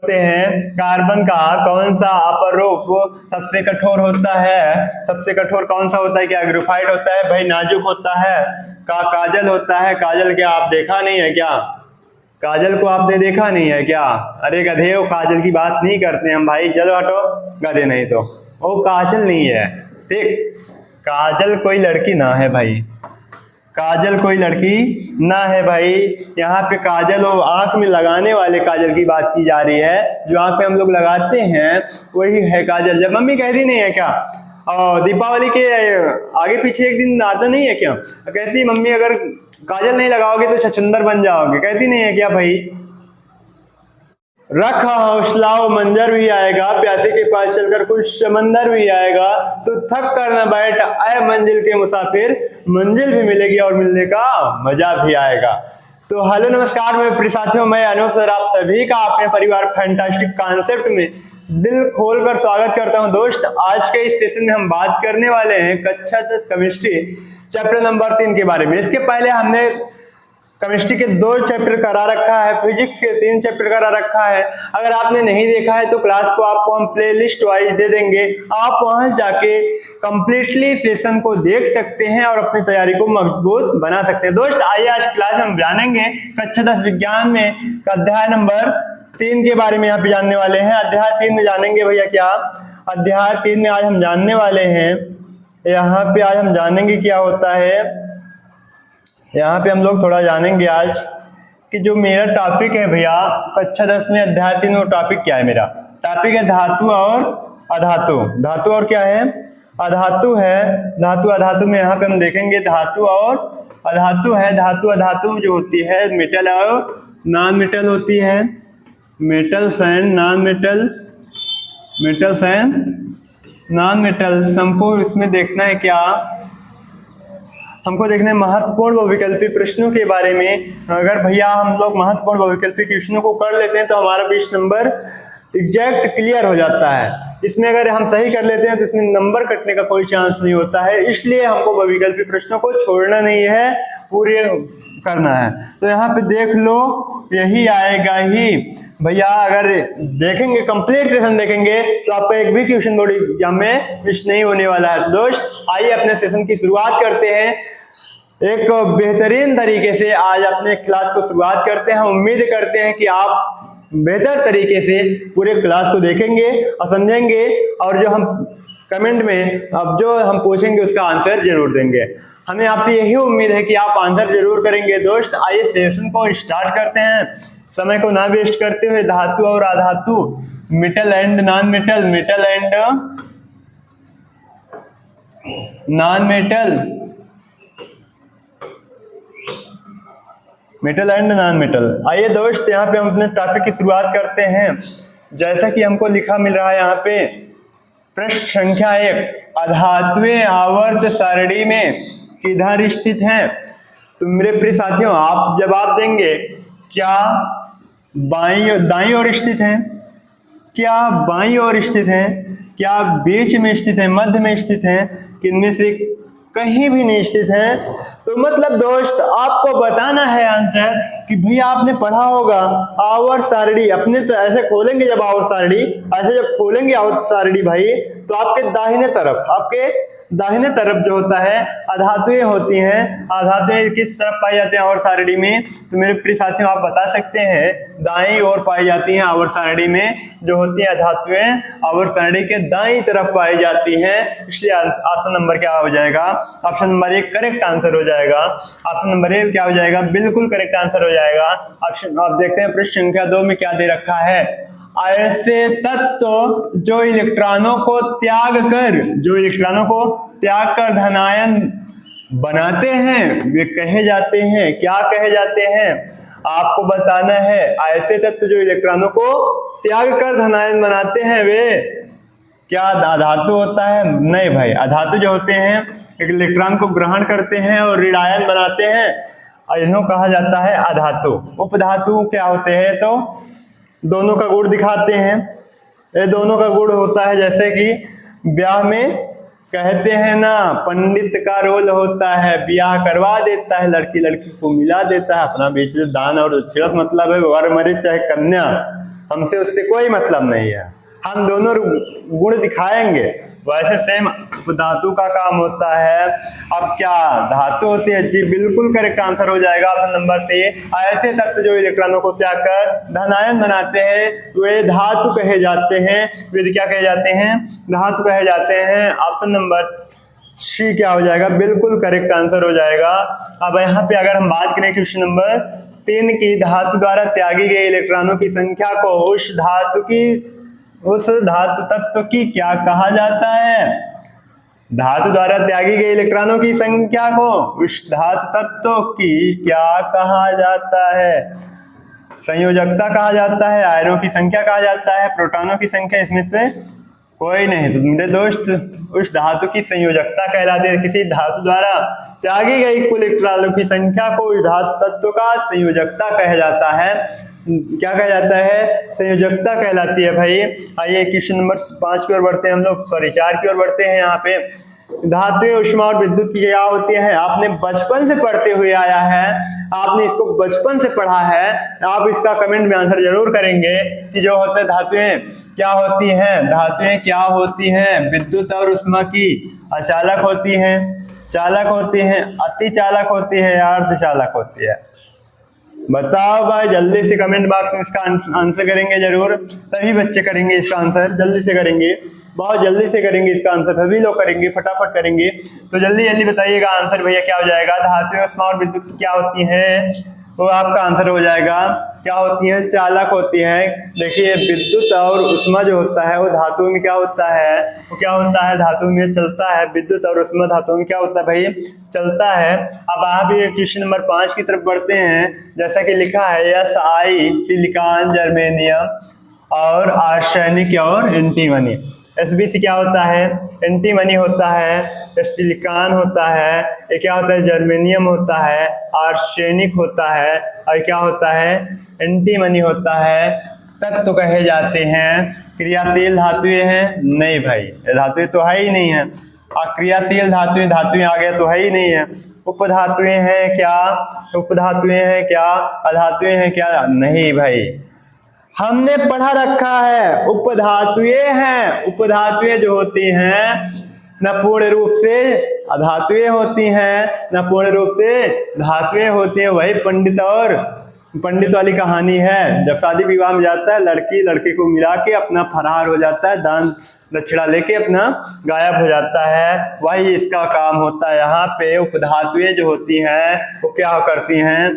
हैं कार्बन का कौन सा अपरूप सबसे कठोर होता है? सबसे कठोर कौन सा होता है? क्या ग्रेफाइट होता है भाई? नाजुक होता है? काजल होता है? काजल क्या आप देखा नहीं है क्या? काजल को आपने देखा नहीं है क्या? अरे गधे, वो काजल की बात नहीं करते हम भाई, चलो हटो गधे, नहीं तो वो काजल नहीं है। ठीक, काजल कोई लड़की ना है भाई, काजल कोई लड़की ना है भाई। यहाँ पे काजल और आंख में लगाने वाले काजल की बात की जा रही है, जो आंख पे हम लोग लगाते हैं वही है काजल। जब मम्मी कहती नहीं है क्या, और दीपावली के आगे पीछे एक दिन आता नहीं है क्या, कहती मम्मी अगर काजल नहीं लगाओगे तो छछूंदर बन जाओगे, कहती नहीं है क्या भाई? रखा हौसला मंजर भी आएगा, प्यासे के पास चलकर कुछ समंदर भी आएगा, तो थक कर न बैठ आए मंजिल के मुसाफिर, मंजिल भी मिलेगी और मिलने का मजा भी आएगा। तो हेलो नमस्कार मेरे प्रिय साथियों, मैं अनूप सर आप सभी का अपने परिवार फैंटास्टिक कॉन्सेप्ट में दिल खोलकर स्वागत करता हूं। दोस्त, आज के इस सेशन में हम बात करने वाले हैं कक्षा 10 केमिस्ट्री चैप्टर नंबर 3 के बारे में। इसके पहले हमने केमिस्ट्री के 2 चैप्टर करा रखा है, फिजिक्स के 3 चैप्टर करा रखा है। अगर आपने नहीं देखा है तो क्लास को आपको हम प्लेलिस्ट वाइज दे देंगे, आप वहां जाके कंप्लीटली सेशन को देख सकते हैं और अपनी तैयारी को मजबूत बना सकते हैं। दोस्त, आइए आज क्लास में हम जानेंगे कक्षा 10 विज्ञान में अध्याय नंबर 3 के बारे में यहाँ पे जानने वाले हैं। अध्याय 3 में जानेंगे भैया क्या, अध्याय 3 में आज हम जानने वाले हैं, यहाँ पे आज हम जानेंगे क्या होता है। यहाँ पे हम लोग थोड़ा जानेंगे आज कि जो मेरा टॉपिक है भैया कक्षा 10 में अध्याय 3 में टॉपिक क्या है। मेरा टॉपिक है धातु और अधातु। धातु और क्या है? अधातु है। धातु अधातु में यहाँ पे हम देखेंगे धातु और अधातु है। धातु अधातु जो होती है मेटल और नॉन मेटल होती है, metals and non metal, metals and non metal. हमको इसमें देखना है क्या, हमको देखना है महत्वपूर्ण बहुविकल्पी प्रश्नों के बारे में। अगर भैया हम लोग महत्वपूर्ण बहुविकल्पी प्रश्नों को कर लेते हैं तो हमारा 20 नंबर एग्जैक्ट क्लियर हो जाता है। इसमें अगर हम सही कर लेते हैं तो इसमें नंबर कटने का कोई चांस नहीं होता है, इसलिए हमको बहुविकल्पी प्रश्नों को छोड़ना नहीं है, पूरे करना है। तो यहाँ पे देख लो, यही आएगा ही भैया। अगर देखेंगे कंप्लीट सेशन देखेंगे तो आपका एक भी क्वेश्चन बोर्ड एग्जाम में मिस नहीं होने वाला है। दोस्त, आइए अपने सेशन की शुरुआत करते हैं। एक बेहतरीन तरीके से आज अपने क्लास को शुरुआत करते हैं। हम उम्मीद करते हैं कि आप बेहतर तरीके से पूरे क्लास को देखेंगे और समझेंगे, और जो हम कमेंट में अब जो हम पूछेंगे उसका आंसर जरूर देंगे। हमें आपसे यही उम्मीद है कि आप आंसर जरूर करेंगे। दोस्त, आइए सेशन को स्टार्ट करते हैं, समय को ना वेस्ट करते हुए। धातु और अधातु, metal and non metal, metal and non metal, metal and non metal. आइए दोस्त, यहाँ पे हम अपने टॉपिक की शुरुआत करते हैं। जैसा कि हमको लिखा मिल रहा है यहाँ पे, प्रश्न संख्या 1, अधातुएं आवर्त सारणी में किधर स्थित हैं? तो मेरे प्रिय साथियों, आप जवाब देंगे क्या दाईं ओर स्थित हैं, क्या बाईं ओर स्थित हैं, क्या बीच में स्थित हैं, मध्य में स्थित हैं, किनमें से कहीं भी नहीं स्थित हैं? तो मतलब दोस्त, आपको बताना है आंसर कि भैया आपने पढ़ा होगा आवर्त सारणी। अपने तो ऐसे खोलेंगे जब आवर्त सारणी, ऐसे जब खोलेंगे आवर्त सारणी भाई, तो आपके दाहिने तरफ जो होता है अधातुएं होती हैं। अधातुएं किस तरफ पाई जाती हैं आवर्त सारणी में? तो मेरे प्रिय साथियों, आप बता सकते हैं दाईं ओर पाई जाती हैं आवर्त सारणी में। जो होती है अधातुएं आवर्त सारणी के दाईं तरफ पाई जाती हैं, इसलिए ऑप्शन नंबर क्या हो जाएगा? ऑप्शन नंबर 1 करेक्ट आंसर हो जाएगा। ऑप्शन नंबर 1 क्या हो जाएगा? बिल्कुल करेक्ट आंसर हो जाएगा। ऑप्शन आप देखते हैं प्रश्न संख्या 2 में क्या दे रखा है। ऐसे तत्व जो इलेक्ट्रॉनों को त्याग कर धनायन बनाते हैं वे कहे जाते हैं, क्या कहे जाते हैं? आपको बताना है। ऐसे तत्व जो इलेक्ट्रॉनों को त्याग कर धनायन बनाते हैं वे क्या धातु होता है? नहीं भाई, अधातु जो होते हैं एक इलेक्ट्रॉन को ग्रहण करते हैं और ऋणायन बनाते हैं, और इन्हें कहा जाता है अधातु। उपधातु क्या होते हैं? तो दोनों का गुण दिखाते हैं। ये दोनों का गुण होता है, जैसे कि ब्याह में कहते हैं ना, पंडित का रोल होता है, ब्याह करवा देता है, लड़की लड़की को मिला देता है, अपना बीच दान और छिड़स मतलब है वर मरे चाहे कन्या। हमसे उससे कोई मतलब नहीं है, हम दोनों गुण दिखाएंगे। वैसे सेम धातु का काम होता है। अब क्या धातु होती है जी, बिल्कुल करेक्ट आंसर हो जाएगा ऑप्शन नंबर सी। ऐसे तत्व जो इलेक्ट्रॉनों को त्याग कर धनायन बनाते हैं वे धातु कहे जाते हैं। वे क्या कहे जाते हैं? धातु कहे जाते हैं। ऑप्शन नंबर सी क्या हो जाएगा? बिल्कुल करेक्ट आंसर हो जाएगा। अब यहाँ पे अगर हम बात करें क्वेश्चन नंबर 3 की, धातु द्वारा त्यागी गई इलेक्ट्रॉनों की संख्या को उस धातु तत्व की क्या कहा जाता है? धातु द्वारा त्यागी गई इलेक्ट्रॉनों की संख्या को उस धातु तत्व की क्या कहा जाता है? संयोजकता कहा जाता है, आयनों की संख्या कहा जाता है, प्रोटॉनों की संख्या, इसमें से कोई नहीं। तो मेरे दोस्त, उस धातु की संयोजकता कहलाती है। किसी धातु द्वारा त्यागी गई कुल इलेक्ट्रॉनों की संख्या को उस धातु तत्व का संयोजकता कहा जाता है। क्या कहा जाता है? संयोजकता कहलाती है भाई। आइए क्वेश्चन नंबर 5 की ओर बढ़ते हैं हम लोग, सॉरी 4 की ओर बढ़ते हैं। यहाँ पे धातु, ऊष्मा और विद्युत की क्या होती है? आपने बचपन से पढ़ते हुए आया है, आपने इसको बचपन से पढ़ा है। आप इसका कमेंट में आंसर जरूर करेंगे कि जो होते धातुएं क्या होती हैं? धातुएं क्या होती हैं? विद्युत और ऊष्मा की अचालक होती हैं, चालक होती हैं, अति चालक होती है या अर्धचालक होती है? बताओ भाई, जल्दी से कमेंट बॉक्स में इसका आंसर करेंगे जरूर। सभी बच्चे करेंगे इसका आंसर, जल्दी से करेंगे, बहुत जल्दी से करेंगे इसका आंसर, सभी लोग करेंगे, फटाफट करेंगे। तो जल्दी जल्दी बताइएगा आंसर भैया क्या हो जाएगा। धातु, ऊष्मा और विद्युत क्या होती हैं? तो आपका आंसर हो जाएगा क्या होती है? चालक होती है। देखिए विद्युत और ऊष्मा जो होता है वो धातु में क्या होता है? वो क्या होता है? धातु में चलता है। विद्युत और ऊष्मा धातु में क्या होता है भाई? चलता है। अब आप ये क्वेश्चन नंबर 5 की तरफ बढ़ते हैं। जैसा कि लिखा है SI सिलिकॉन, जर्मेनियम और आर्सेनिक और एंटीमनी। SBC क्या होता है? एंटीमनी होता है, सिलिकॉन होता है, ये क्या होता है? जर्मेनियम होता है, आर्सेनिक होता है और क्या होता है? एंटीमनी होता है। तत्व कहे जाते हैं। क्रियाशील धातुएं हैं? नहीं भाई, धातुएं तो है ही नहीं है। अक्रियाशील धातुएं आ गया तो है ही नहीं है। उपधातुएं हैं क्या? उपधातुएं हैं क्या? अधातुएं हैं क्या? नहीं भाई, हमने पढ़ा रखा है उपधातुएं हैं। उपधातुएं जो होती हैं न पूर्ण रूप से अधातुएं होती हैं, न पूर्ण रूप से धातुएं होती हैं। वही पंडित वाली कहानी है। जब शादी विवाह में जाता है लड़की लड़के को मिला के अपना फरार हो जाता है, दान दक्षिणा लेके अपना गायब हो जाता है। वही इसका काम होता है। यहाँ पे उपधातुएं जो होती हैं वो क्या करती हैं?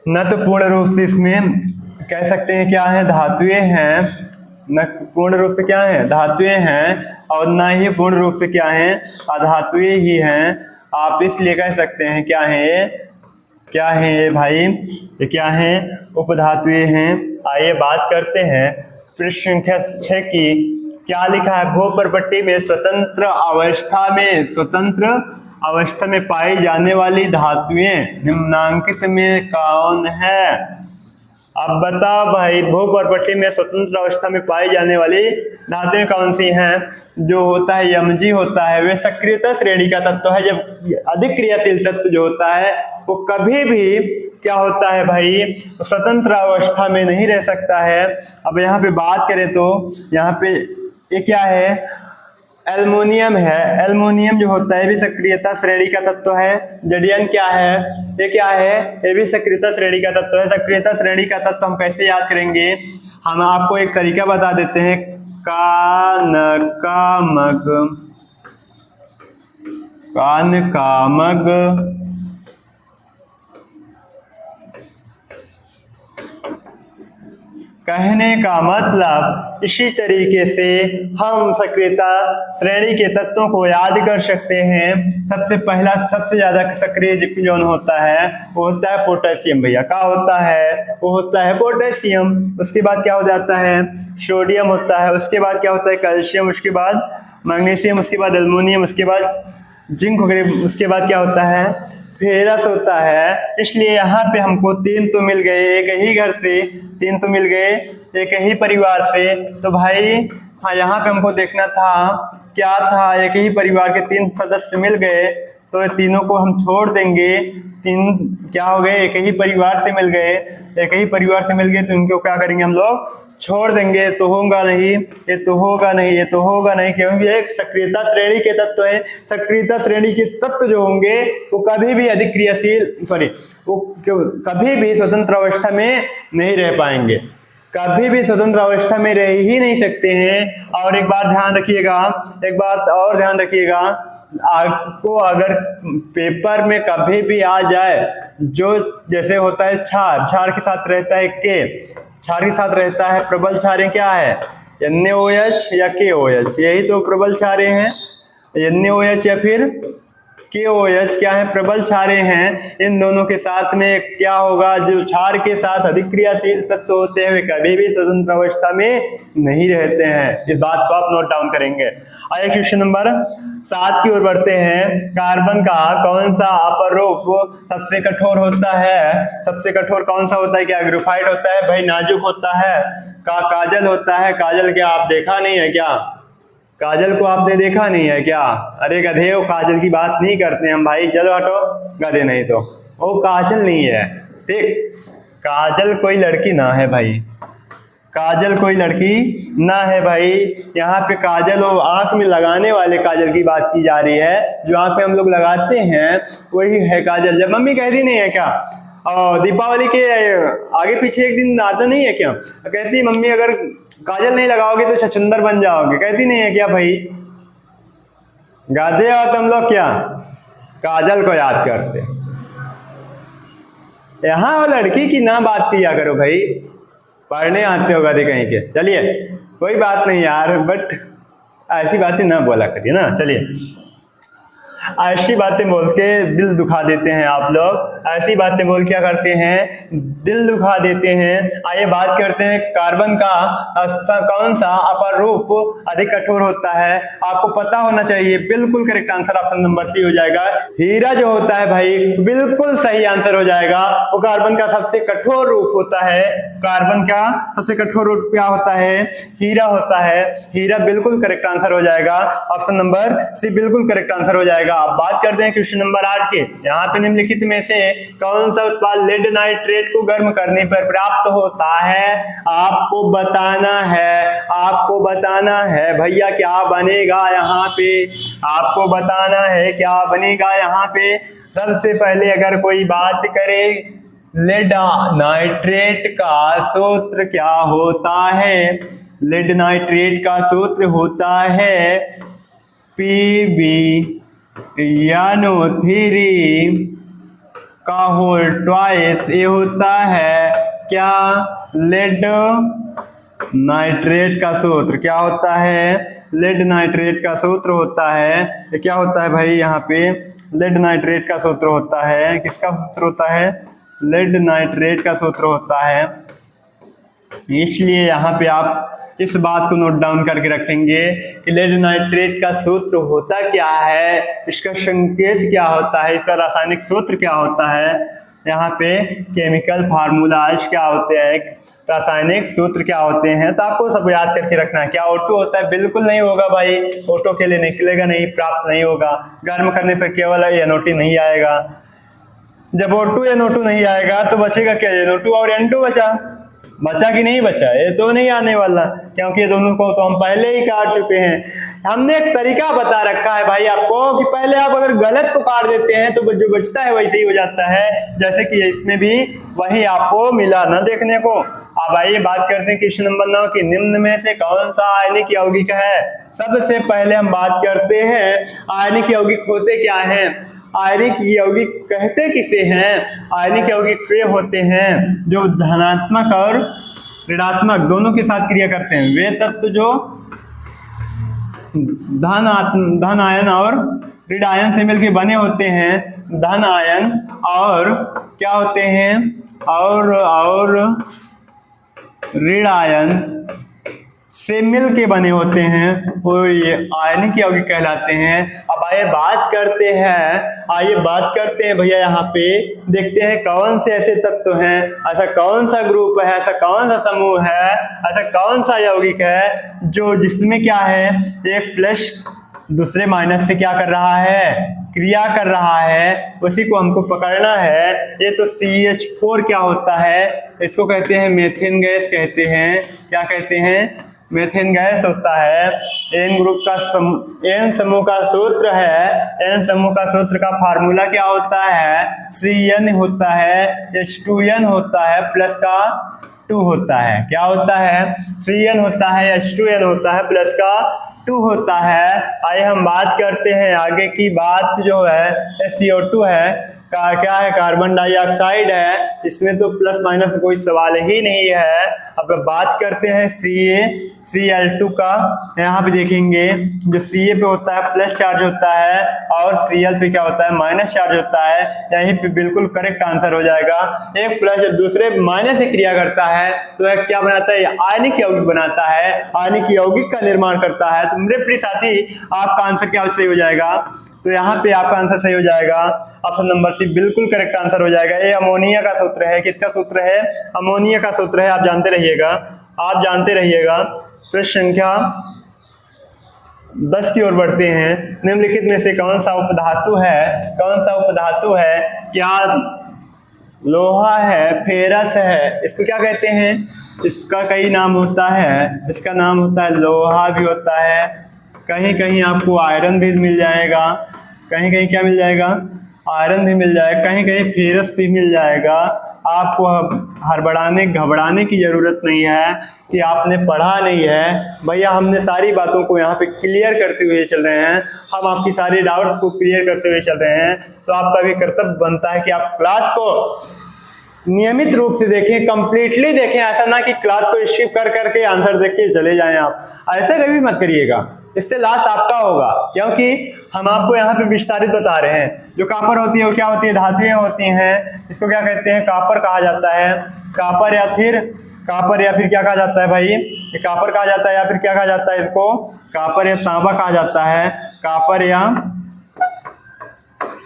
न तो पूर्ण रूप से इसमें कह सकते हैं क्या है? धातुएं हैं। न पूर्ण रूप से क्या है? धातुएं हैं और ना ही पूर्ण रूप से क्या है? अधातुएं ही हैं। आप इसलिए कह सकते हैं क्या है? क्या है ये भाई? ये क्या है? उपधातुएं हैं। आइए बात करते हैं प्रश्न संख्या 6 की। क्या लिखा है? भूपर्पट्टी में स्वतंत्र अवस्था में पाई जाने वाली धातुएं निम्नांकित में कौन है? अब बताओ भाई, भूपर्पट्टी में स्वतंत्र अवस्था में पाई जाने वाली धातुएं कौन सी हैं? जो होता है Mg होता है, वे सक्रियता श्रेणी का तत्व है। जब अधिक क्रियाशील तत्व जो होता है वो कभी भी क्या होता है भाई? स्वतंत्र अवस्था में नहीं रह सकता है। अब यहाँ पे बात करें तो यहाँ पे ये क्या है? एल्युमिनियम है। एल्युमिनियम जो होता है भी सक्रियता श्रेणी का तत्व है। जडियन क्या है? ये क्या है? ये भी सक्रियता श्रेणी का तत्व है। सक्रियता श्रेणी का तत्व हम कैसे याद करेंगे? हम आपको एक तरीका बता देते हैं। कानकामग कहने का मतलब इसी तरीके से हम सक्रियता श्रेणी के तत्वों को याद कर सकते हैं। सबसे पहला सबसे ज्यादा सक्रिय जो होता है वो होता है पोटेशियम। भैया क्या होता है? वो होता है पोटेशियम। उसके बाद क्या हो जाता है? सोडियम होता है। उसके बाद क्या होता है? कैल्शियम। उसके बाद मैग्नीशियम। उसके बाद एल्युमिनियम। उसके बाद जिंक वगैरह। उसके बाद क्या होता है? फेरस होता है। इसलिए यहाँ पे हमको 3 तो मिल गए एक ही घर से, 3 तो मिल गए एक ही परिवार से। तो भाई हाँ, यहाँ पे हमको देखना था क्या था? एक ही परिवार के 3 सदस्य मिल गए। तो ये तीनों को हम छोड़ देंगे। तीन क्या हो गए, एक ही परिवार से मिल गए, एक ही परिवार से मिल गए, तो इनको क्या करेंगे हम लोग, छोड़ देंगे। तो होगा नहीं, ये तो होगा नहीं, ये तो होगा नहीं, क्योंकि एक सक्रियता श्रेणी के तत्व है। सक्रियता श्रेणी के तत्व जो होंगे वो कभी भी अधिक क्रियाशील वो कभी भी स्वतंत्र अवस्था में नहीं रह पाएंगे, कभी भी स्वतंत्र अवस्था में रह ही नहीं सकते हैं। और एक बात ध्यान रखिएगा, एक बात और ध्यान रखिएगा, आपको अगर पेपर में कभी भी आ जाए जो जैसे होता है क्षार, क्षार के साथ रहता है के, क्षार के साथ रहता है प्रबल क्षारें, क्या है NaOH या KOH, यही तो प्रबल क्षारें हैं। NaOH या फिर KOH क्या है, प्रबल क्षारें हैं। इन दोनों के साथ में क्या होगा, जो क्षार के साथ अधिक क्रियाशील तत्व होते हैं वे कभी भी स्वतंत्र अवस्था में नहीं रहते हैं। इस बात को आप नोट डाउन करेंगे। आइए क्वेश्चन नंबर 7 की ओर बढ़ते हैं। कार्बन का कौन सा अपरूप सबसे कठोर होता है? सबसे कठोर कौन सा होता है? क्या ग्रेफाइट होता है? भाई नाजुक होता है। काजल होता है। काजल क्या आप देखा नहीं है क्या? काजल को आपने देखा नहीं है क्या? अरे गधे, वो काजल की बात नहीं करते हम भाई, चलो हटो गधे, नहीं तो वो काजल नहीं है, ठीक। काजल कोई लड़की ना है भाई, काजल कोई लड़की ना है भाई। यहाँ पे काजल वो आंख में लगाने वाले काजल की बात की जा रही है, जो आंख पे हम लोग लगाते हैं वही है काजल। जब मम्मी कहती नहीं है क्या, और दीपावली के आगे पीछे एक दिन आता नहीं है क्या, कहती मम्मी अगर काजल नहीं लगाओगे तो छछूंदर बन जाओगे, कहती नहीं है क्या भाई? गाते हो तुम लोग क्या? काजल को याद करते। यहाँ वो लड़की की ना बात किया करो भाई, पढ़ने आते हो गधे कहीं के। चलिए कोई बात नहीं यार, बट ऐसी बातें ना बोला करिए ना। चलिए, ऐसी बातें बोल के दिल दुखा देते हैं आप लोग, ऐसी बातें बोल क्या करते हैं, दिल दुखा देते हैं। आइए बात करते हैं कार्बन का कौन सा अपरूप अधिक कठोर होता है। आपको पता होना चाहिए, बिल्कुल correct answer option number C हो जाएगा। हीरा जो होता है भाई, बिल्कुल सही आंसर हो जाएगा। वो कार्बन का सबसे कठोर रूप होता है। कार्बन का सबसे कठोर रूप क्या होता है? हीरा होता है। हीरा बिल्कुल करेक्ट आंसर हो जाएगा, ऑप्शन नंबर सी बिल्कुल करेक्ट आंसर हो जाएगा। आप बात करते हैं क्वेश्चन नंबर 8 के। यहाँ पे निम्नलिखित में से कौन सा उत्पाद लेड नाइट्रेट को गर्म करने पर प्राप्त होता है? आपको बताना है, आपको बताना है भैया क्या बनेगा यहाँ पे, आपको बताना है क्या बनेगा यहाँ पे। सबसे पहले अगर कोई बात करे, लेड नाइट्रेट का सूत्र क्या होता है? लेड नाइट्रेट का सूत्र होता है PbNO3 का होल ट्वाइस। ये होता है क्या? लेड नाइट्रेट का सूत्र क्या होता है? लेड नाइट्रेट का सूत्र होता है, ये क्या होता है भाई? यहाँ पे लेड नाइट्रेट का सूत्र होता है, किसका सूत्र होता है? लेड नाइट्रेट का सूत्र होता है। इसलिए यहाँ पे आप इस बात को नोट डाउन करके रखेंगे कि लेड नाइट्रेट का सूत्र होता क्या है, इसका संकेत क्या होता है, इसका रासायनिक सूत्र क्या होता है, यहाँ पे केमिकल फार्मूलाज क्या होते हैं, रासायनिक सूत्र क्या होते हैं। तो आपको सब याद करके रखना है। क्या O2 होता है? बिल्कुल नहीं होगा भाई, O2 के लिए निकलेगा नहीं, प्राप्त नहीं होगा। गर्म करने पर केवल NO2 नहीं आएगा। जब O2 NO2 नहीं आएगा तो बचेगा क्या? NO2 और N2 बचा कि नहीं बचा? ये तो नहीं आने वाला, क्योंकि ये दोनों को तो हम पहले ही काट चुके हैं। हमने एक तरीका बता रखा है भाई आपको कि पहले आप अगर गलत को काट देते हैं तो जो बचता है वैसे ही हो जाता है, जैसे कि इसमें भी वही आपको मिला ना देखने को। अब आइए बात करते हैं क्वेश्चन नंबर 9 की। निम्न में से कौन सा आयनिक यौगिक है? सबसे पहले हम बात करते हैं आयनिक यौगिक होते क्या हैं। आयनिक यौगिक कहते किसे हैं? आयनिक यौगिक वे होते हैं जो धनात्मक और ऋणात्मक दोनों के साथ क्रिया करते हैं। वे तत्व जो धन आयन और ऋण आयन से मिलकर बने होते हैं। धन आयन और क्या होते हैं? और ऋण आयन से मिल के बने होते हैं, वो ये आयनिक यौगिक कहलाते हैं। अब आइए बात करते हैं भैया, यहाँ पे देखते हैं कौन से ऐसे तत्व हैं, ऐसा कौन सा ग्रुप है, ऐसा कौन सा समूह है, ऐसा कौन सा यौगिक है जो जिसमें क्या है, एक प्लस दूसरे माइनस से क्या कर रहा है, क्रिया कर रहा है, उसी को हमको पकड़ना है। ये तो CH4 क्या होता है, इसको कहते हैं मेथेन गैस कहते हैं। क्या कहते हैं, मेथेन गैस होता है। एन ग्रुप का एन समूह का सूत्र है, एन समूह का सूत्र का फार्मूला क्या होता है, CN होता है, H2N होता है, प्लस का 2 होता है। क्या होता है, CN होता है, H2N होता है, प्लस का 2 होता है। आइए हम बात करते हैं आगे की बात जो है CO2 है, का क्या है, कार्बन डाइऑक्साइड है। इसमें तो प्लस माइनस कोई सवाल ही नहीं है। अब बात करते हैं Cl2 का। यहाँ पे देखेंगे जो Ca पे होता है प्लस चार्ज होता है और Cl पे क्या होता है, माइनस चार्ज होता है। यहीं पे बिल्कुल करेक्ट आंसर हो जाएगा। एक प्लस जब दूसरे माइनस से क्रिया करता है तो यह क्या बनाता है, आयनिक यौगिक बनाता है, आयनिक यौगिक का निर्माण करता है। तो मेरे प्रिय साथी, आपका आंसर क्या सही हो जाएगा, तो यहाँ पे आपका आंसर सही हो जाएगा। ऑप्शन नंबर सी बिल्कुल करेक्ट आंसर हो जाएगा। ये अमोनिया का सूत्र है। किसका सूत्र है, अमोनिया का सूत्र है। आप जानते रहिएगा, आप जानते रहिएगा। प्रश्न संख्या 10 की ओर बढ़ते हैं। निम्नलिखित में से कौन सा उपधातु है, कौन सा उपधातु है, क्या लोहा है, फेरस है, इसको क्या कहते हैं, इसका कई नाम होता है। इसका नाम होता है लोहा भी होता है, कहीं कहीं आपको आयरन भी मिल जाएगा, कहीं कहीं क्या मिल जाएगा, आयरन भी मिल जाएगा, कहीं कहीं फेरस भी मिल जाएगा। आपको हड़बड़ाने घबराने की ज़रूरत नहीं है कि आपने पढ़ा नहीं है। भैया हमने सारी बातों को यहाँ पे क्लियर करते हुए चल रहे हैं, हम आपकी सारी डाउट्स को क्लियर करते हुए चल रहे हैं। तो आपका भी कर्तव्य बनता है कि आप क्लास को नियमित रूप से देखें, कंप्लीटली देखें। ऐसा ना कि क्लास को स्किप कर करके आंसर देख के चले जाएं। आप ऐसे कभी मत करिएगा, इससे लॉस आपका होगा, क्योंकि हम आपको यहाँ पे विस्तारित बता रहे हैं। जो कॉपर होती है वो क्या होती है, धातुएं होती हैं। इसको क्या कहते हैं, कॉपर कहा जाता है। कॉपर या फिर क्या कहा जाता है भाई, ये कॉपर कहा जाता है या फिर क्या कहा जाता है, इसको कॉपर या तांबा कहा जाता है। कॉपर या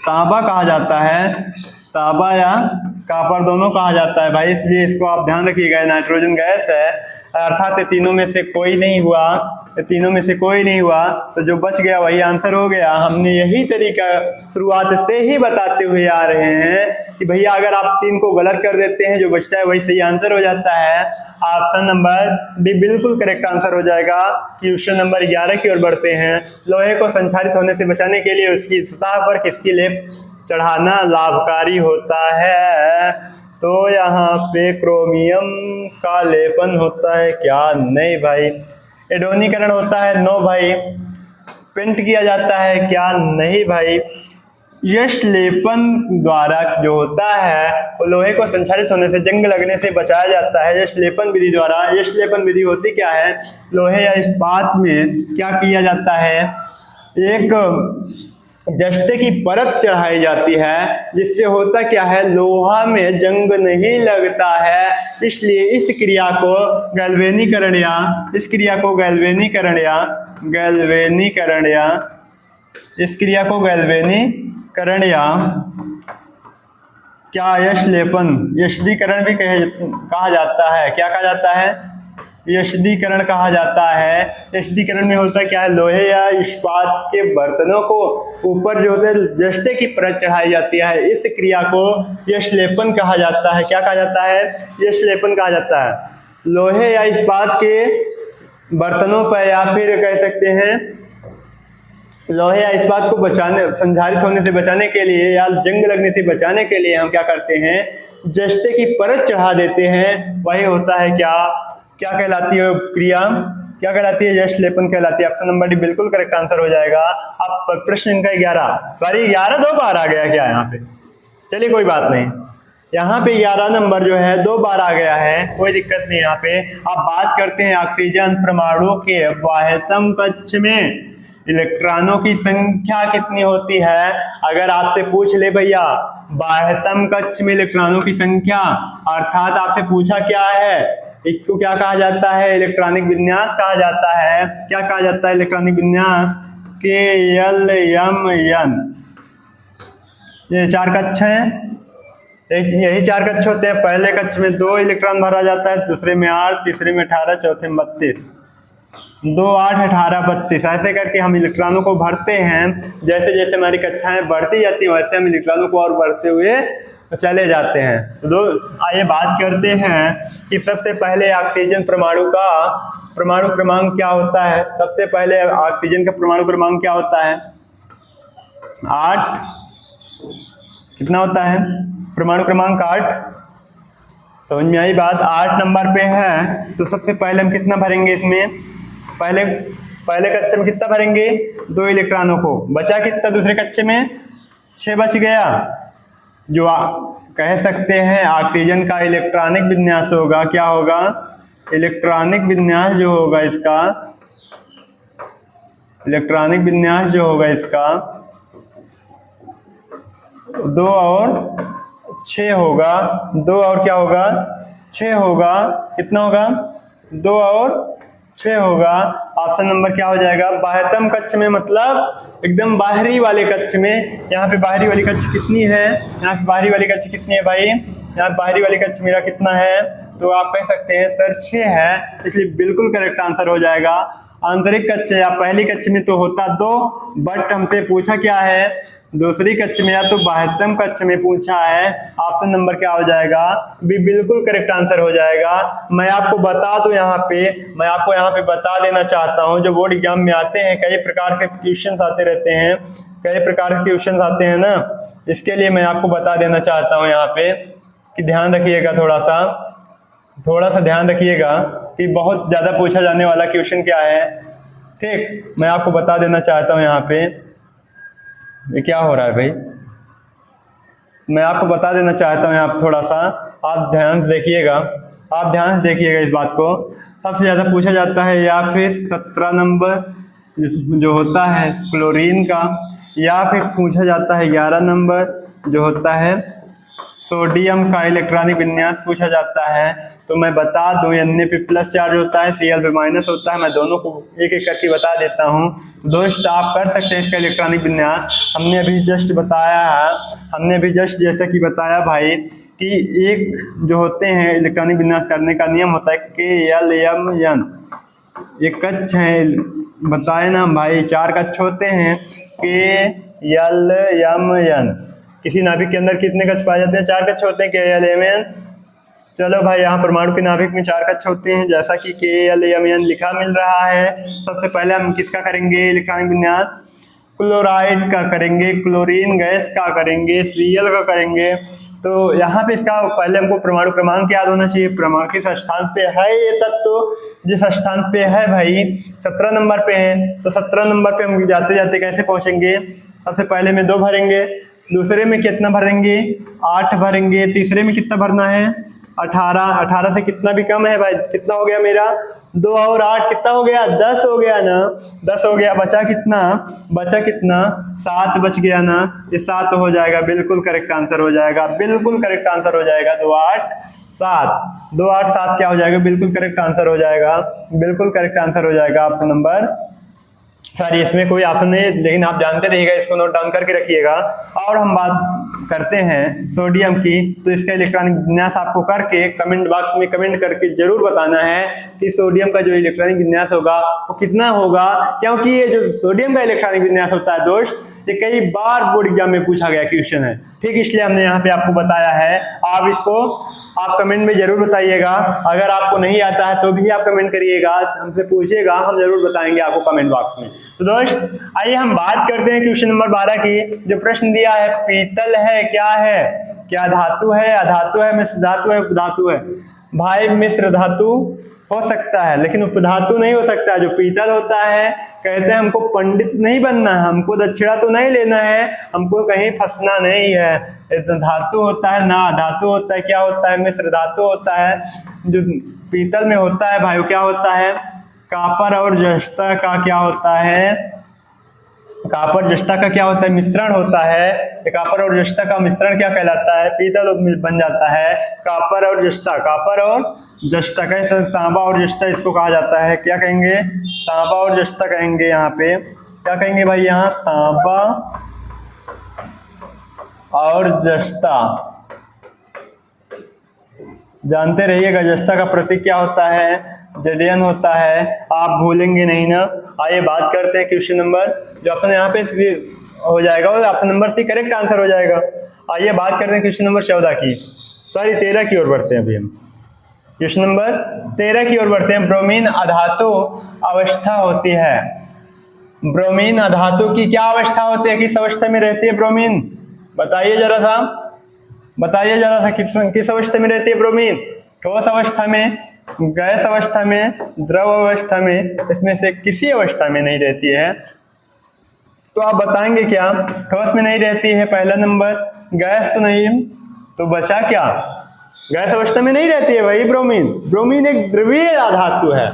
तांबा कहा जाता है, तांबा या कॉपर दोनों कहा जाता है भाई। इसलिए इसको आप ध्यान रखिएगा। नाइट्रोजन गैस है, अर्थात ये तीनों में से कोई नहीं हुआ, ये तीनों में से कोई नहीं हुआ, तो जो बच गया वही आंसर हो गया। हमने यही तरीका शुरुआत से ही बताते हुए आ रहे हैं कि भैया अगर आप 3 को गलत कर देते हैं, जो बचता है वही सही आंसर हो जाता है। ऑप्शन नंबर डी बिल्कुल करेक्ट आंसर हो जाएगा। क्वेश्चन नंबर 11 की ओर बढ़ते हैं। लोहे को संक्षारित होने से बचाने के लिए उसकी सतह पर किसकी लेप चढ़ाना लाभकारी होता है, तो यहाँ पे क्रोमियम का लेपन होता है क्या, नहीं भाई। एडोनीकरण होता है, नो भाई। पेंट किया जाता है क्या, नहीं भाई। यश लेपन द्वारा जो होता है वो लोहे को संक्षारित होने से, जंग लगने से बचाया जाता है यश लेपन विधि द्वारा। यश लेपन विधि होती क्या है, लोहे या इस्पात में क्या किया जाता है, एक जस्ते की परत चढ़ाई जाती है, जिससे होता क्या है, लोहा में जंग नहीं लगता है। इसलिए इस क्रिया को गैल्वेनीकरण या इस क्रिया को गैल्वेनीकरण या क्या यश लेपन, यशदीकरण भी कहा जाता है। क्या कहा जाता है, यशदीकरण कहा जाता है। यशदीकरण में होता क्या है, लोहे या इस्पात के बर्तनों को ऊपर जो होते हैं जस्ते की परत चढ़ाई जाती है। इस क्रिया को यशलेपन कहा जाता है। क्या कहा जाता है, यशलेपन कहा जाता है। लोहे या इस्पात के बर्तनों पर, या फिर कह सकते हैं लोहे या इस्पात को बचाने, संक्षारित होने से बचाने के लिए या जंग लगने से बचाने के लिए हम क्या करते हैं, जस्ते की परत चढ़ा देते हैं। वही होता है क्या कहलाती है क्रिया, क्या कहलाती है, यश लेपन कहलाती है। ऑप्शन नंबर डी बिल्कुल करेक्ट आंसर हो जाएगा। अब प्रश्न इनका 11 2 बार आ गया क्या यहाँ पे, चलिए कोई बात नहीं। यहाँ पे 11 नंबर जो है 2 बार आ गया है, कोई दिक्कत नहीं। यहाँ पे अब बात करते हैं ऑक्सीजन परमाणु के बाह्यतम कक्ष में इलेक्ट्रॉनों की संख्या कितनी होती है। अगर आपसे पूछ ले भैया बाह्यतम कक्ष में इलेक्ट्रॉनों की संख्या, अर्थात आपसे पूछा क्या है, इसको क्या कहा जाता है, इलेक्ट्रॉनिक विन्यास कहा जाता है। क्या कहा जाता है, इलेक्ट्रॉनिक विन्यास, KLMN। ये 4 कक्ष हैं, यही 4 कक्ष होते हैं। पहले कक्ष में 2 इलेक्ट्रॉन भरा जाता है, दूसरे में 8, तीसरे में 18, चौथे में 32। 2 8 18 32 ऐसे करके हम इलेक्ट्रॉनों को भरते हैं। जैसे जैसे हमारी कक्षाएं बढ़ती जाती हैं वैसे हम इलेक्ट्रॉनों को और बढ़ते हुए चले जाते हैं। तो आइए बात करते हैं कि सबसे पहले ऑक्सीजन परमाणु का परमाणु क्रमांक क्या होता है। सबसे पहले ऑक्सीजन का परमाणु क्रमांक क्या होता है? 8। कितना होता है? परमाणु क्रमांक 8। समझ में आई बात? 8 नंबर पे है। तो सबसे पहले हम कितना भरेंगे इसमें? पहले कक्षे में कितना भरेंगे? 2 इलेक्ट्रॉनों को। बचा कितना दूसरे कक्षे में? 6 बच गया। जो कह सकते हैं ऑक्सीजन का इलेक्ट्रॉनिक विन्यास होगा, क्या होगा? इलेक्ट्रॉनिक विन्यास जो होगा इसका, इलेक्ट्रॉनिक विन्यास जो होगा इसका 2 और 6 होगा। 2 और क्या होगा? 6 होगा। कितना होगा? 2 और 6 होगा। ऑप्शन नंबर क्या हो जाएगा? बाह्यतम कक्ष में, मतलब एकदम बाहरी वाले कक्ष में। यहाँ पे बाहरी वाली कक्ष कितनी है? यहाँ पे बाहरी वाली कक्ष कितनी है भाई? यहाँ बाहरी वाली कक्ष मेरा कितना है? तो आप कह सकते हैं सर 6 है, इसलिए बिल्कुल करेक्ट आंसर हो जाएगा। आंतरिक कक्ष या पहली कक्ष में तो होता 2, बट हमसे पूछा क्या है? दूसरी कक्ष में या तो बाह्यतम कक्ष में पूछा है। ऑप्शन नंबर क्या हो जाएगा? बी बिल्कुल करेक्ट आंसर हो जाएगा। मैं आपको बता दूं यहाँ पे बता देना चाहता हूँ, जो बोर्ड एग्जाम में आते हैं कई प्रकार के क्वेश्चन आते रहते हैं, कई प्रकार के क्वेश्चन आते हैं ना, इसके लिए मैं आपको बता देना चाहता हूँ यहाँ पे कि ध्यान रखिएगा, थोड़ा सा ध्यान रखिएगा कि बहुत ज़्यादा पूछा जाने वाला क्वेश्चन क्या है। ठीक, मैं आपको बता देना चाहता हूँ यहाँ पे। ये क्या हो रहा है भाई? मैं आपको बता देना चाहता हूँ यहाँ पे, थोड़ा सा आप ध्यान से देखिएगा इस बात को। सबसे ज़्यादा पूछा जाता है या फिर 17 नंबर जो होता है क्लोरीन का, या फिर पूछा जाता है 11 नंबर जो होता है सोडियम का इलेक्ट्रॉनिक विन्यास पूछा जाता है। तो मैं बता दूं, Na पे प्लस चार्ज होता है, Cl पे माइनस होता है। मैं दोनों को एक एक करके बता देता हूं। दोस्त आप कर सकते हैं इसका इलेक्ट्रॉनिक विन्यास। हमने अभी जस्ट जैसा कि बताया भाई कि एक जो होते हैं इलेक्ट्रॉनिक विन्यास करने का नियम होता है KLMN। ये कक्ष है, बताए ना भाई, 4 कक्ष होते हैं KLMN। किसी नाभिक के अंदर कितने कक्ष पाए जाते हैं? 4 कक्ष होते हैं KLMN। चलो भाई, यहाँ परमाणु के नाभिक में 4 कक्ष होते हैं, जैसा कि KLMN लिखा मिल रहा है। सबसे पहले हम किसका करेंगे इलेक्ट्रॉनिक विन्यास? क्लोराइड का करेंगे, क्लोरीन गैस का करेंगे, Cl का करेंगे। तो यहाँ पे इसका पहले हमको परमाणु क्रमांक याद होना चाहिए। परमाणु किस स्थान पे है ये तत्व? जिस स्थान पे है भाई 17 नंबर पे है। तो 17 नंबर पे हम जाते जाते कैसे पहुंचेंगे? सबसे पहले में 2 भरेंगे, दूसरे में कितना भरेंगे? 8 भरेंगे, तीसरे में कितना भरना है? 18। 18 से कितना भी कम है भाई? कितना हो गया मेरा? 2 और 8 कितना हो गया? 10 हो गया ना? 10 हो गया। बचा कितना? 7 बच गया ना? ये 7 हो जाएगा, बिल्कुल करेक्ट आंसर हो जाएगा, बिल्कुल करेक्ट आंसर हो जाएगा। 2 8 7, 2 8 7 क्या हो जाएगा? बिल्कुल करेक्ट आंसर हो जाएगा, बिल्कुल करेक्ट आंसर हो जाएगा। ऑप्शन नंबर सॉरी, इसमें कोई ऑप्शन नहीं है, लेकिन आप जानते रहिएगा, इसको नोट डाउन करके रखिएगा। और हम बात करते हैं सोडियम की। तो इसका इलेक्ट्रॉनिक विन्यास आपको करके कमेंट बॉक्स में कमेंट करके जरूर बताना है कि सोडियम का जो इलेक्ट्रॉनिक विन्यास होगा वो कितना होगा, क्योंकि ये जो सोडियम का इलेक्ट्रॉनिक विन्यास होता है दोस्त, ये कई बार बोर्ड एग्जाम में पूछा गया क्वेश्चन है। ठीक, इसलिए हमने यहाँ पे आपको बताया है। आप कमेंट में जरूर बताइएगा। अगर आपको नहीं आता है तो भी आप कमेंट करिएगा, हमसे पूछिएगा, हम जरूर बताएंगे आपको कमेंट बॉक्स में। तो दोस्त आइए हम बात करते हैं क्वेश्चन नंबर 12 की। जो प्रश्न दिया है, पीतल है क्या है? क्या धातु है, अधातु है, मिश्र धातु है, उपधातु है? भाई मिश्र धातु हो सकता है, लेकिन उपधातु नहीं हो सकता। जो पीतल होता है, कहते हैं हमको पंडित नहीं बनना है, हमको दक्षिणा तो नहीं लेना है, हमको कहीं फंसना नहीं है। धातु होता है ना, धातु होता है, क्या होता है? मिश्र धातु होता है। जो पीतल में होता है भाई, क्या होता है? कापर और जस्ता का क्या होता है? कापर जस्ता का क्या होता है? मिश्रण होता है। कापर और जस्ता का मिश्रण क्या कहलाता है? पीतल बन जाता है। कापर और जस्ता, कापर और जस्ता कहते, तांबा और जस्ता इसको कहा जाता है। क्या कहेंगे? तांबा और जस्ता कहेंगे। यहाँ पे क्या कहेंगे भाई? यहाँ तांबा और जस्ता। जानते रहिएगा जस्ता का प्रतीक क्या होता है? ZN होता है, आप भूलेंगे नहीं ना। आइए बात करते हैं क्वेश्चन नंबर, जो ऑप्शन यहाँ पे हो जाएगा और option number C correct answer हो जाएगा। आइए बात करते हैं क्वेश्चन नंबर 14 की, सॉरी 13 की ओर बढ़ते हैं अभी हम। क्वेश्चन नंबर 13 की ओर बढ़ते हैं। ब्रोमीन अधातु अवस्था होती है। ब्रोमीन अधातु की क्या अवस्था होती है, किस अवस्था में रहती है ब्रोमीन? बताइए जरा सा, बताइए जरा सा, किस अवस्था में रहती है ब्रोमीन? ठोस अवस्था में, गैस अवस्था में, द्रव अवस्था में, इसमें से किसी अवस्था में नहीं रहती है। तो आप बताएंगे क्या? ठोस में नहीं रहती है पहला नंबर, गैस तो नहीं, तो बचा क्या? गैस अवस्था में नहीं रहती है भाई ब्रोमीन। ब्रोमीन एक द्रवीय धातु है।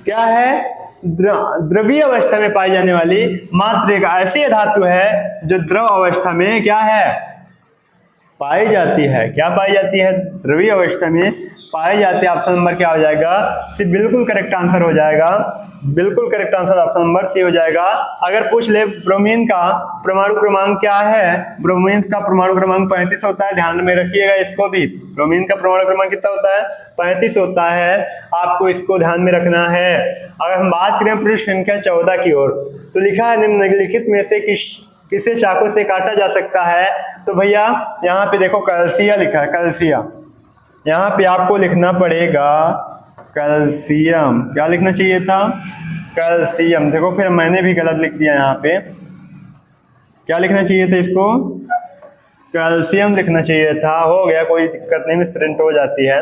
क्या है? द्रवीय अवस्था में पाई जाने वाली मात्र एक ऐसी धातु है जो द्रव अवस्था में क्या है, पाई जाती है। क्या पाई जाती है? द्रवीय अवस्था में पाई जाती है। ऑप्शन नंबर क्या हो जाएगा? सी बिल्कुल करेक्ट आंसर हो जाएगा। बिल्कुल correct answer option number C हो जाएगा। अगर पूछ ले ब्रोमीन का परमाणु क्रमांक क्या है, ब्रोमीन का परमाणु क्रमांक 35 होता है, ध्यान में रखिएगा इसको भी। ब्रोमीन का परमाणु क्रमांक कितना होता है? 35 होता है, आपको इसको ध्यान में रखना है। अगर हम बात करें पृष्ठ संख्या 14 की ओर, तो लिखा है निम्नलिखित में से किसे चाकू से काटा जा सकता है? तो भैया यहाँ पे देखो कैल्सिया लिखा है, कैल्सिया। यहाँ पे आपको लिखना पड़ेगा कैल्शियम। क्या लिखना चाहिए था? कैल्शियम। देखो फिर मैंने भी गलत लिख दिया यहाँ पे। क्या लिखना चाहिए था इसको? कैल्शियम लिखना चाहिए था। हो गया, कोई दिक्कत नहीं, मिसप्रिंट हो जाती है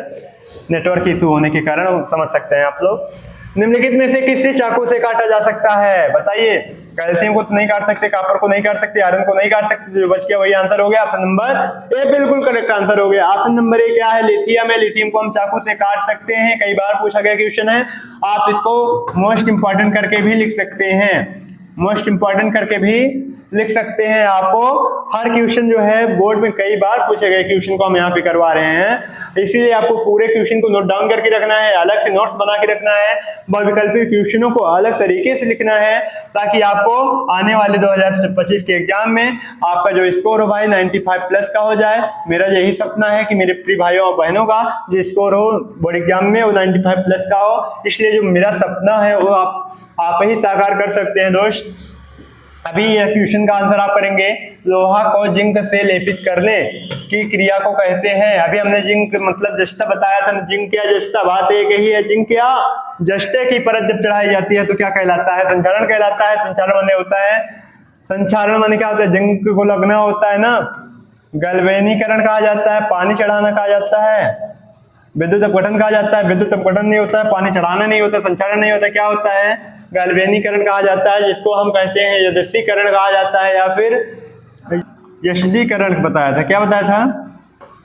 नेटवर्क इशू होने के कारण, समझ सकते हैं आप लोग। निम्नलिखित में से किसी चाकू से काटा जा सकता है? बताइए। कैल्शियम को तो नहीं काट सकते, कॉपर को नहीं काट सकते, आयरन को नहीं काट सकते, जो बच गया वही आंसर हो गया। ऑप्शन नंबर ए बिल्कुल करेक्ट आंसर हो गया। ऑप्शन नंबर ए क्या है? लिथियम है। लिथियम को हम चाकू से काट सकते हैं, कई बार पूछा गया क्वेश्चन है। आप इसको मोस्ट इंपॉर्टेंट करके भी लिख सकते हैं, मोस्ट इंपॉर्टेंट करके भी लिख सकते हैं। आपको हर क्वेश्चन जो है बोर्ड में कई बार पूछे गए क्वेश्चन को हम यहाँ पे करवा रहे हैं, इसीलिए आपको पूरे क्वेश्चन को नोट डाउन करके रखना है, अलग से नोट्स बना के रखना है, वैकल्पिक क्वेश्चनों को अलग तरीके से लिखना है, ताकि आपको आने वाले 2025 के एग्जाम में आपका जो स्कोर हो भाई 95 प्लस का हो जाए। मेरा यही सपना है कि मेरे प्रिय भाइयों और बहनों का जो स्कोर हो बोर्ड एग्जाम में वो 95 प्लस का हो। इसलिए जो मेरा सपना है वो आप ही साकार कर सकते हैं दोस्त। अभी यह क्वेश्चन का आंसर आप करेंगे। लोहा को जिंक से लेपित करने की क्रिया को कहते हैं। अभी हमने जिंक मतलब जस्ता बताया था, जिंक या जस्ता, बात एक ही है। जिंक या जस्ते की परत जब चढ़ाई जाती है तो क्या कहलाता है? संचारण कहलाता है। संचारण माने होता है, संचारण माने क्या होता है? जिंक को लगना होता है ना, गैल्वेनीकरण कहा जाता है, पानी चढ़ाना कहा जाता है, विद्युत अपघटन कहा जाता है। विद्युत अपघटन नहीं होता है, पानी चढ़ाना नहीं होता, संचारण नहीं होता, क्या होता है? गैल्वेनीकरण कहा जाता है, जिसको हम कहते हैं यदस्सीकरण कहा जाता है, या फिर यशदीकरण बताया था। क्या बताया था?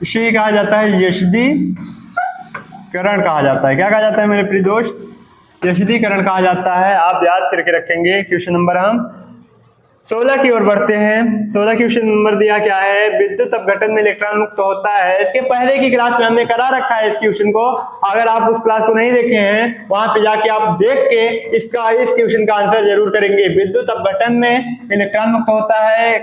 इसी कहा जाता है, यशदीकरण कहा जाता है। क्या कहा जाता है मेरे प्रिय दोस्त? यशदीकरण कहा जाता है। आप याद करके रखेंगे। क्वेश्चन नंबर हम 16 की ओर बढ़ते हैं। 16 क्वेश्चन नंबर दिया क्या है? विद्युत अपघटन में इलेक्ट्रॉन मुक्त होता है। इसके पहले की क्लास में हमने करा रखा है इस क्वेश्चन को। अगर आप उस क्लास को नहीं देखे हैं, वहां पे जाके आप देख के इस क्वेश्चन का आंसर जरूर करेंगे। विद्युत अपघटन में इलेक्ट्रॉन मुक्त होता है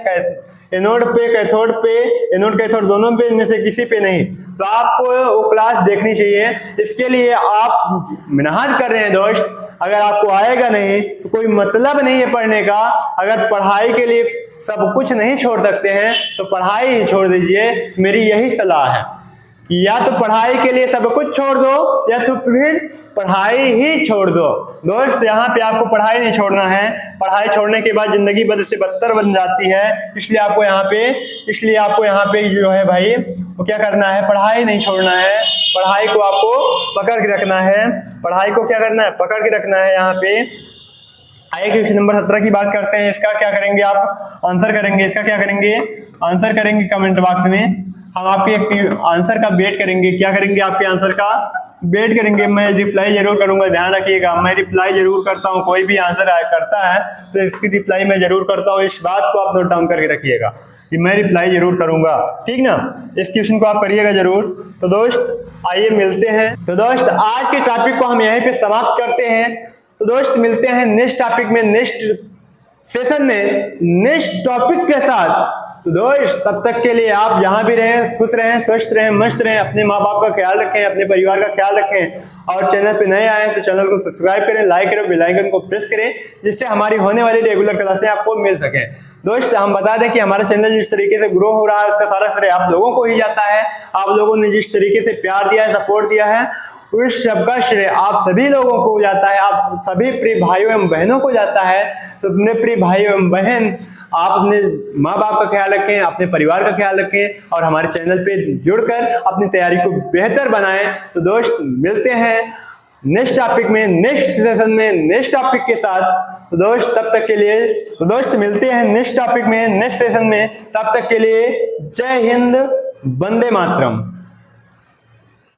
एनोड पे, कैथोड पे, एनोड कैथोड दोनों पे, इनमें से किसी पे नहीं। तो आपको वो क्लास देखनी चाहिए। इसके लिए आप मेहनत कर रहे हैं दोस्त। अगर आपको आएगा नहीं तो कोई मतलब नहीं है पढ़ने का। अगर पढ़ाई के लिए सब कुछ नहीं छोड़ सकते हैं तो पढ़ाई ही छोड़ दीजिए। मेरी यही सलाह है कि या तो पढ़ाई के लिए सब कुछ छोड़ दो, या तो फिर पढ़ाई ही छोड़ दो। दोस्त यहाँ पे आपको पढ़ाई नहीं छोड़ना है। पढ़ाई छोड़ने के बाद जिंदगी बद से बदतर बन जाती है। इसलिए आपको यहाँ पे जो है भाई वो क्या करना है? पढ़ाई नहीं छोड़ना है। पढ़ाई को आपको पकड़ के रखना है। पढ़ाई को क्या करना है? पकड़ के रखना है। यहाँ पे आइए क्वेश्चन नंबर 17 की बात करते हैं। इसका क्या करेंगे आप? आंसर करेंगे। इसका क्या करेंगे? आंसर करेंगे कमेंट बॉक्स में। हम आपके आंसर का वेट करेंगे। क्या करेंगे? आपके आंसर का वेट करेंगे। मैं रिप्लाई जरूर करूंगा, ध्यान रखिएगा। मैं रिप्लाई जरूर करता हूं। कोई भी आंसर करता है तो इसकी रिप्लाई मैं जरूर करता हूं। इस बात को आप नोट डाउन करके रखिएगा कि मैं रिप्लाई जरूर करूंगा, ठीक ना? इस क्वेश्चन को आप करिएगा जरूर। तो दोस्त आइए मिलते हैं। तो दोस्त आज के टॉपिक को हम यहीं पे समाप्त करते हैं। तो दोस्त मिलते हैं नेक्स्ट टॉपिक में, नेक्स्ट सेशन में, नेक्स्ट टॉपिक के साथ। तो दोस्त तब तक के लिए आप जहां भी रहें खुश रहें, स्वस्थ रहें, मस्त रहें, अपने माँ बाप का ख्याल रखें, अपने परिवार का ख्याल रखें। और चैनल पे नए आए तो चैनल को सब्सक्राइब करें, लाइक करें, बेल आइकन को प्रेस करें, जिससे हमारी होने वाली रेगुलर क्लासें आपको मिल सके। दोस्त हम बता दें कि हमारा चैनल जिस तरीके से ग्रो हो रहा है उसका सारा श्रेय आप लोगों को ही जाता है। आप लोगों ने जिस तरीके से प्यार दिया है, सपोर्ट दिया है, उस सबका श्रेय आप सभी लोगों को जाता है, आप सभी प्रिय भाइयों एवं बहनों को जाता है। तो अपने प्रिय भाई एवं बहन आप अपने माँ बाप का ख्याल रखें, अपने परिवार का ख्याल रखें और हमारे चैनल पे जुड़कर अपनी तैयारी को बेहतर बनाएं। तो दोस्त मिलते हैं नेक्स्ट टॉपिक में, नेक्स्ट सेशन में, नेक्स्ट टॉपिक के साथ। तो दोस्त तब तक के लिए, तो दोस्त मिलते हैं नेक्स्ट टॉपिक में, नेक्स्ट सेशन में। तब तक के लिए जय हिंद, वंदे मातरम।